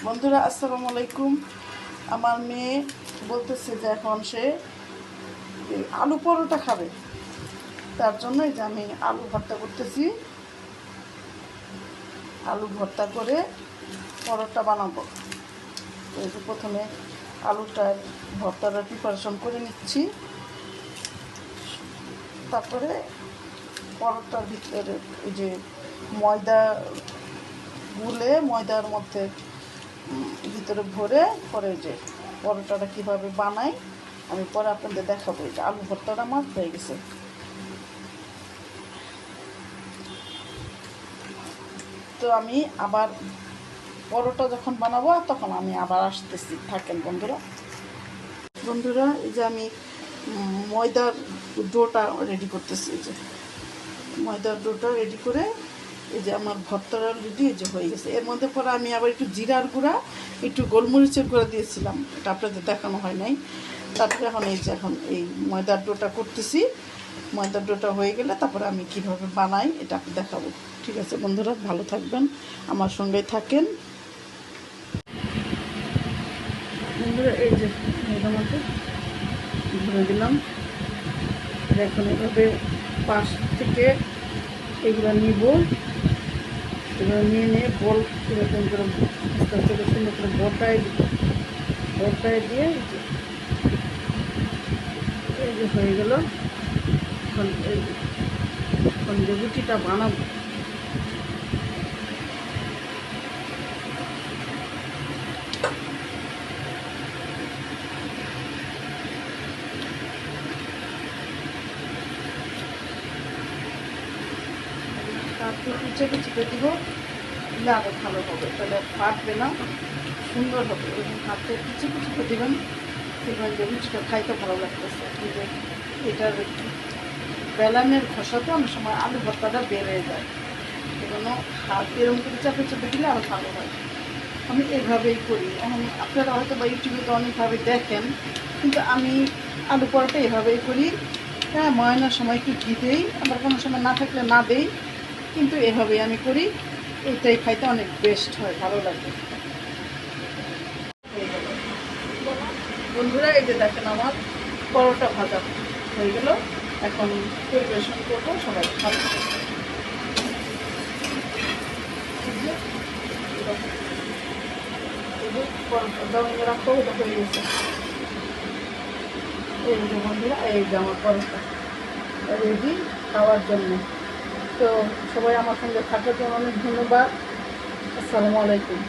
বন্ধুরা আসসালামু আলাইকুম। আমার মেয়ে বলতেছে যে এখন সে আলু পরোটা খাবে, তার জন্যই যে আমি আলু ভর্তা করতেছি। আলু ভর্তা করে পরোটা বানাবো। এই যে প্রথমে আলুটার ভর্তাটা প্রিপারেশন করে নিচ্ছি, তারপরে পরোটার ভিতরে এই যে ময়দা গুলে ময়দার মধ্যে ভিতরে ভরে পরে যে পরোটাটা কীভাবে বানাই আমি পরে আপনাদের দেখাবো। এই যে আলু ভর্তাটা আমার হয়ে গেছে। তো আমি আবার পরোটা যখন বানাবো তখন আমি আবার আসতেছি, থাকেন বন্ধুরা। এই যে আমি ময়দার ডোটা রেডি করতেছি। এই যে ময়দার ডোটা রেডি করে এই যে আমার ভর্তাটা রেডি যে হয়ে গেছে। এর মধ্যে পরে আমি আবার একটু জিরার গুঁড়া, একটু গোলমরিচের গুঁড়া দিয়েছিলাম, এটা আপনাদের দেখানো হয় নাই। তারপরে এখন এই যে এখন এই ময়দার ডোটা করতেছি। ময়দার ডোটা হয়ে গেলে তারপরে আমি কিভাবে বানাই এটা দেখাবো। ঠিক আছে বন্ধুরা, ভালো থাকবেন, আমার সঙ্গেই থাকেন। বন্ধুরা এই যে ময়দার মধ্যে ধরে দিলাম, এখন এভাবে পাশ থেকে এগুলো নিব। এগুলো নিয়ে বল এরকম করে আস্তে আস্তে সুন্দর করে বটায় দিয়ে এই যে হয়ে গেল। এখন যে রুটিটা বানাবো, তারপর কুচে দিব, দিলে আরও ভালো হবে, তাহলে ফাটবে না, সুন্দর হবে। এরকম হাতে কুচে দেবেন, দেখবেন যে রুটিটা খাইতে ভালো লাগতেছে। কিন্তু এটার বেলানের ঘষাতে অনেক সময় আলু ভর্তাটা বেড়ে যায়, এজন্য হাত এরকম করে চেপে দিলে আরও ভালো হয়। আমি এভাবেই করি। এখন আপনারা হয়তো বা ইউটিউবে তো অনেকভাবে দেখেন, কিন্তু আমি আলু পরোটা এভাবেই করি। হ্যাঁ, ময়নার সময় একটু ঘি দেই, আবার কোনো সময় না থাকলে না দেই, কিন্তু এভাবেই আমি করি। এইটাই খাইতে অনেক বেস্ট হয়, ভালো লাগে। বন্ধুরা এই যে দেখেন আমার পরোটা ভাজা হয়ে গেল, এখন পরিবেশন করবো, সবাই ভালো পরোটা রাখবো, এটা হয়ে গেছে। এই যে বন্ধুরা এই যে আমার পরোটা রেডি খাওয়ার জন্য। তো সবাই আমার সঙ্গে থাকার জন্য অনেক ধন্যবাদ। আসসালামু আলাইকুম।